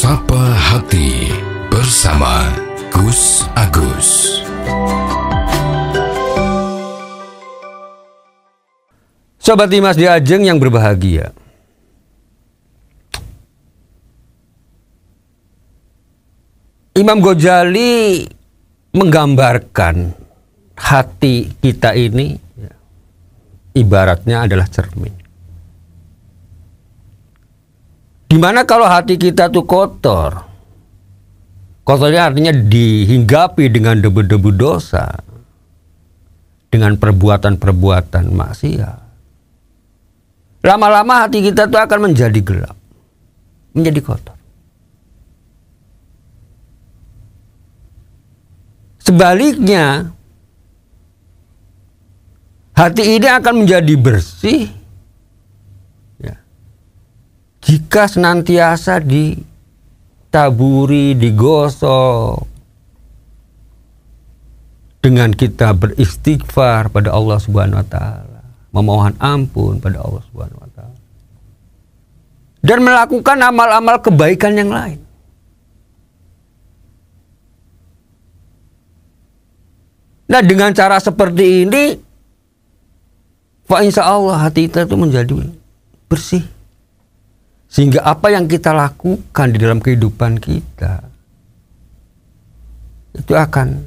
Sapa Hati bersama Gus Agus. Sobat Dimas Diajeng yang berbahagia, Imam Ghazali menggambarkan hati kita ini ibaratnya adalah cermin. Dimana kalau hati kita tuh kotor, kotornya artinya dihinggapi dengan debu-debu dosa, dengan perbuatan-perbuatan maksiat. Lama-lama hati kita tuh akan menjadi gelap, menjadi kotor. Sebaliknya, hati ini akan menjadi bersih jika senantiasa ditaburi, digosok dengan kita beristighfar pada Allah Subhanahu wa taala, memohon ampun pada Allah Subhanahu wa taala, dan melakukan amal-amal kebaikan yang lain. Nah, dengan cara seperti ini, fa insya Allah hati kita itu menjadi bersih. Sehingga apa yang kita lakukan di dalam kehidupan kita itu akan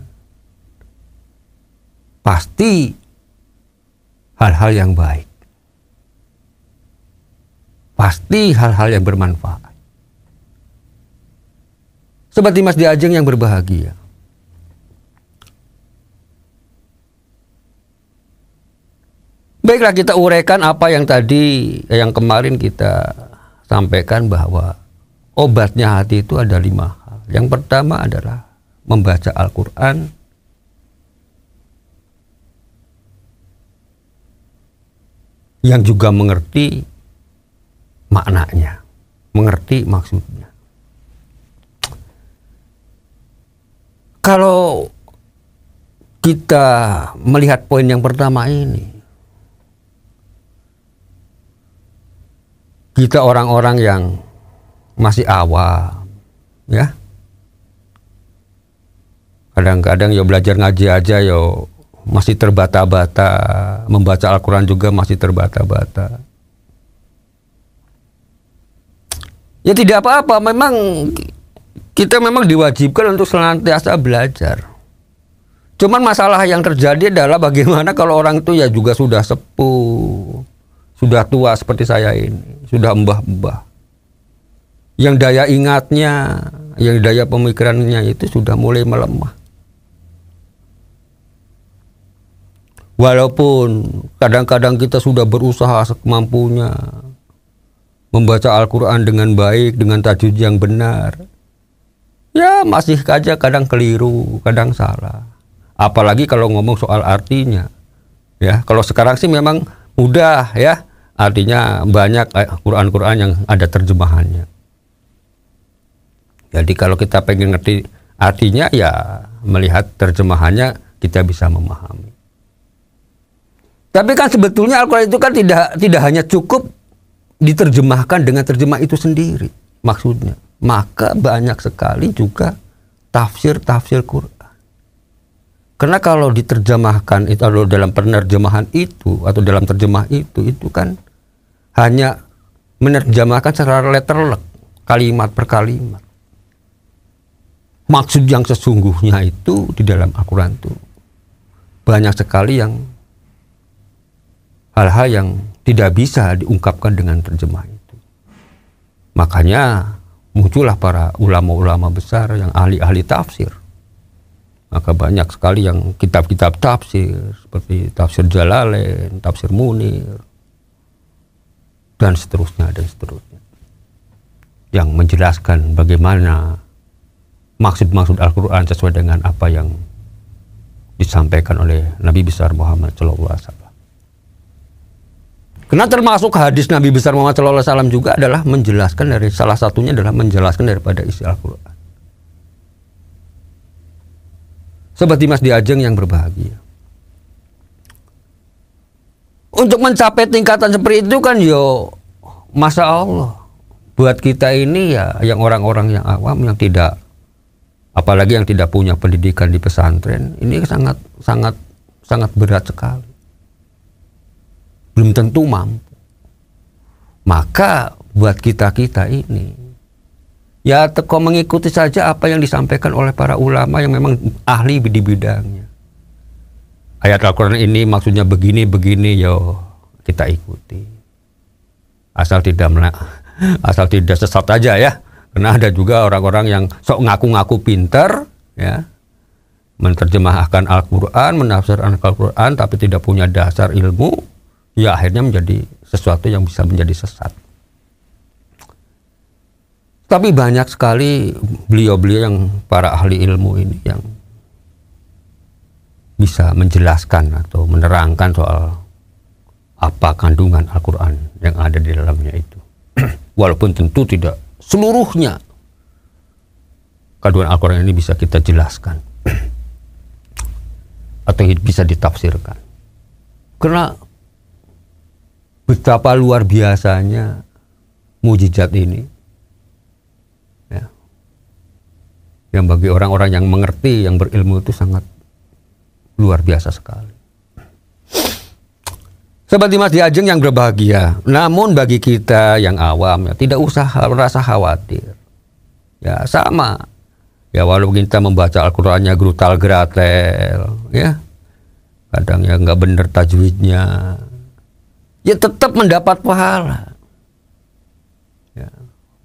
pasti hal-hal yang baik. Pasti hal-hal yang bermanfaat. Sobat Dimas Diajeng yang berbahagia, baiklah kita uraikan apa yang kemarin kita sampaikan, bahwa obatnya hati itu ada 5 hal. Yang pertama adalah membaca Al-Quran, yang juga mengerti maknanya, mengerti maksudnya. Kalau kita melihat poin yang pertama ini, kita orang-orang yang masih awam, ya, kadang-kadang ya belajar ngaji aja ya masih terbata-bata, membaca Al-Quran juga masih terbata-bata. Ya tidak apa-apa, memang kita memang diwajibkan untuk senantiasa belajar. Cuman masalah yang terjadi adalah bagaimana kalau orang itu ya juga sudah sepuh, sudah tua seperti saya ini, sudah mbah-mbah, yang daya ingatnya, yang daya pemikirannya itu sudah mulai melemah. Walaupun kadang-kadang kita sudah berusaha semampunya membaca Al-Quran dengan baik, dengan tajwid yang benar, ya masih saja kadang keliru, kadang salah. Apalagi kalau ngomong soal artinya, ya kalau sekarang sih memang mudah, ya. Artinya banyak Quran-Quran yang ada terjemahannya. Jadi kalau kita pengen ngerti artinya, ya melihat terjemahannya kita bisa memahami. Tapi kan sebetulnya Al-Quran itu kan tidak hanya cukup diterjemahkan dengan terjemah itu sendiri maksudnya. Maka banyak sekali juga tafsir-tafsir Quran. Karena kalau diterjemahkan itu, atau dalam penerjemahan itu, atau dalam terjemah itu kan hanya menerjemahkan secara letterlek, kalimat per kalimat. Maksud yang sesungguhnya itu di dalam Al-Quran itu banyak sekali yang hal-hal yang tidak bisa diungkapkan dengan terjemah itu. Makanya muncullah para ulama-ulama besar yang ahli-ahli tafsir. Maka banyak sekali yang kitab-kitab tafsir seperti tafsir Jalalain, tafsir Munir, dan seterusnya, yang menjelaskan bagaimana maksud-maksud Al-Quran sesuai dengan apa yang disampaikan oleh Nabi besar Muhammad SAW. Karena termasuk hadis Nabi besar Muhammad SAW juga adalah menjelaskan salah satunya adalah menjelaskan daripada isi Al-Quran. Sobat Dimas Diajeng yang berbahagia, untuk mencapai tingkatan seperti itu kan yo, Masya Allah, buat kita ini ya, yang orang-orang yang awam, yang tidak, apalagi yang tidak punya pendidikan di pesantren, ini sangat berat sekali. Belum tentu mampu. Maka buat kita ini, ya teko mengikuti saja apa yang disampaikan oleh para ulama yang memang ahli di bidangnya. Ayat Al-Quran ini maksudnya begini, yo kita ikuti. Asal tidak sesat aja ya. Karena ada juga orang-orang yang sok ngaku-ngaku pintar, ya, menerjemahkan Al-Quran, menafsirkan Al-Quran, tapi tidak punya dasar ilmu, ya akhirnya menjadi sesuatu yang bisa menjadi sesat. Tapi banyak sekali beliau-beliau yang para ahli ilmu ini yang bisa menjelaskan atau menerangkan soal apa kandungan Al-Quran yang ada di dalamnya itu. Walaupun tentu tidak seluruhnya kandungan Al-Quran ini bisa kita jelaskan atau bisa ditafsirkan. Karena betapa luar biasanya mujizat ini, ya, yang bagi orang-orang yang mengerti, yang berilmu itu sangat luar biasa sekali. Sobat Dimas Diajeng yang berbahagia, namun bagi kita yang awam ya, tidak usah merasa khawatir. Ya sama. Ya walaupun kita membaca Al-Qur'annya grutal gratel, ya. Kadang ya nggak benar tajwidnya. Ya tetap mendapat pahala. Ya.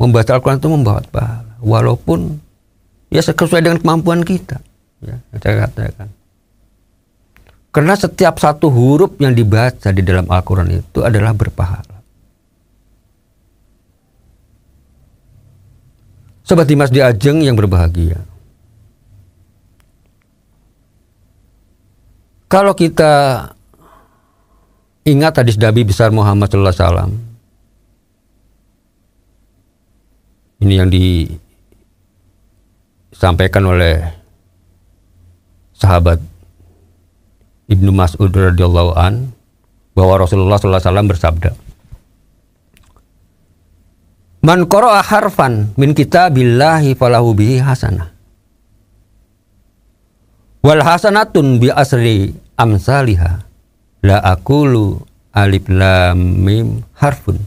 Membaca Al-Qur'an itu membawa pahala, walaupun ya sesuai dengan kemampuan kita. Ya, saya katakan. Karena setiap satu huruf yang dibaca di dalam Al-Quran itu adalah berpahala. Sobat Dimas Diajeng yang berbahagia. Kalau kita ingat hadis Nabi besar Muhammad SAW, ini yang disampaikan oleh sahabat Ibnu Mas'ud radhiyallahu an, bahwa Rasulullah SAW bersabda, "Man qara'a harfan min kitabillahi falahu bihi hasanah. Wal hasanatun bi asri amsalihha. La aqulu alif lam mim harfun.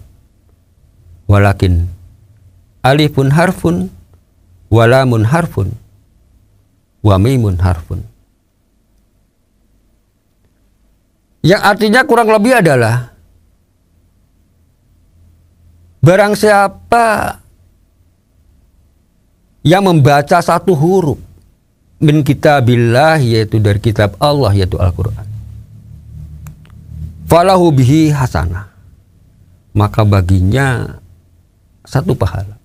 Walakin alifun harfun wa lamun harfun wa mimun harfun." Yang artinya kurang lebih adalah, barang siapa yang membaca satu huruf min kitabillah, yaitu dari kitab Allah, yaitu Al-Quran, falahu bihi hasanah, maka baginya satu pahala.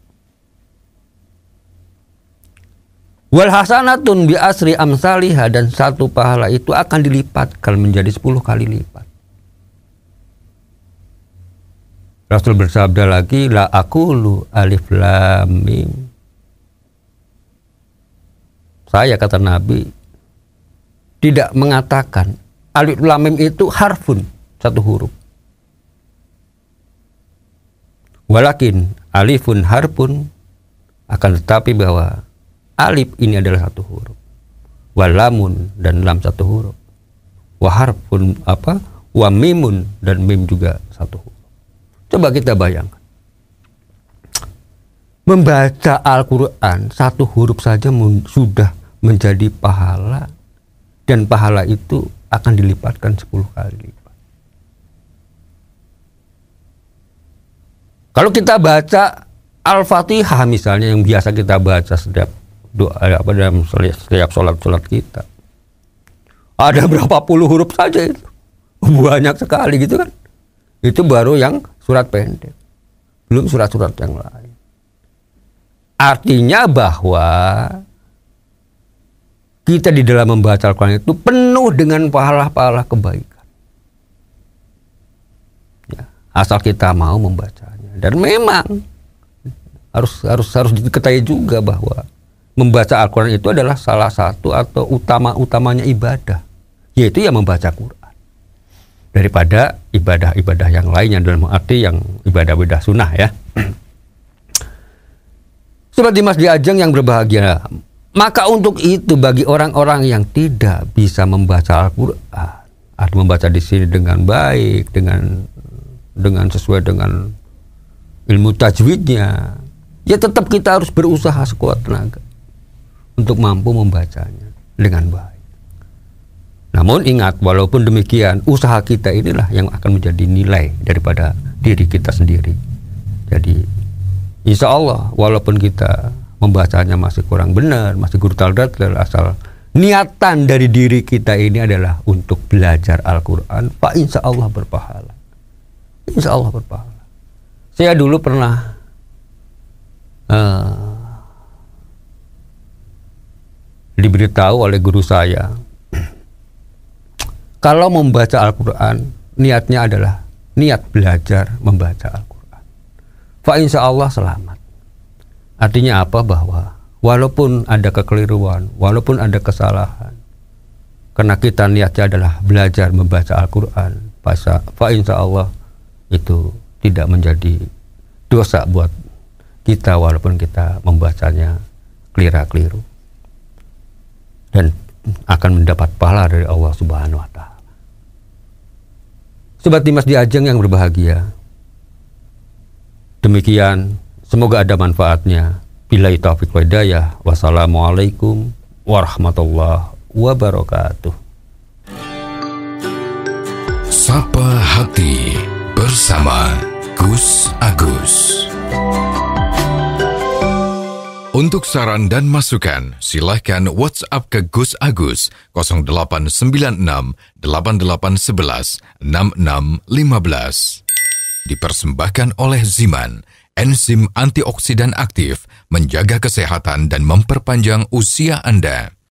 Wal hasanatun bi asri amsalihha, dan satu pahala itu akan dilipatkan menjadi 10 kali lipat. Rasul bersabda lagi, la aqulu alif lam mim. Saya, kata Nabi, tidak mengatakan alif lam mim itu harfun, satu huruf. Walakin alifun harfun, akan tetapi bahwa alif ini adalah satu huruf, walamun dan lam satu huruf, waharfun wa mimun dan mim juga satu huruf. Coba kita bayangkan, membaca Al-Quran satu huruf saja sudah menjadi pahala, dan pahala itu akan dilipatkan 10 kali lipat. Kalau kita baca Al-Fatihah misalnya, yang biasa kita baca setiap doa dalam setiap sholat kita, ada berapa puluh huruf saja itu, banyak sekali gitu kan. Itu baru yang surat pendek, belum surat-surat yang lain. Artinya bahwa kita di dalam membaca Al-Quran itu penuh dengan pahala-pahala kebaikan, ya, asal kita mau membacanya. Dan memang harus diketahui juga bahwa membaca Al-Quran itu adalah salah satu atau utama-utamanya ibadah, yaitu yang membaca Quran, daripada ibadah-ibadah yang lainnya, dalam arti yang ibadah-ibadah sunnah ya. Sobat Dimas di Ajeng yang berbahagia, maka untuk itu bagi orang-orang yang tidak bisa membaca Al-Quran atau membaca di sini dengan baik, dengan sesuai dengan ilmu tajwidnya, ya tetap kita harus berusaha sekuat tenaga untuk mampu membacanya dengan baik. Namun ingat, walaupun demikian, usaha kita inilah yang akan menjadi nilai daripada diri kita sendiri. Jadi insya Allah walaupun kita membacanya masih kurang benar, masih gurtal-datal, asal niatan dari diri kita ini adalah untuk belajar Al-Quran, Pak, insya Allah berpahala. Insya Allah berpahala. Saya dulu pernah diberitahu oleh guru saya, kalau membaca Al-Quran, niatnya adalah niat belajar membaca Al-Quran. Fa insya Allah selamat. Artinya apa? Bahwa walaupun ada kekeliruan, walaupun ada kesalahan, karena kita niatnya adalah belajar membaca Al-Quran, fa insya Allah itu tidak menjadi dosa buat kita walaupun kita membacanya keliru. Dan akan mendapat pahala dari Allah Subhanahu wa Ta'ala. Sobat Dimas di Ajeng yang berbahagia, demikian, semoga ada manfaatnya. Billahi taufiq wal hidayah. Wassalamualaikum warahmatullahi wabarakatuh. Sapa Hati bersama Gus Agus. Untuk saran dan masukan, silahkan WhatsApp ke Gus Agus 0896 8811 6615. Dipersembahkan oleh Ziman, enzim antioksidan aktif, menjaga kesehatan dan memperpanjang usia Anda.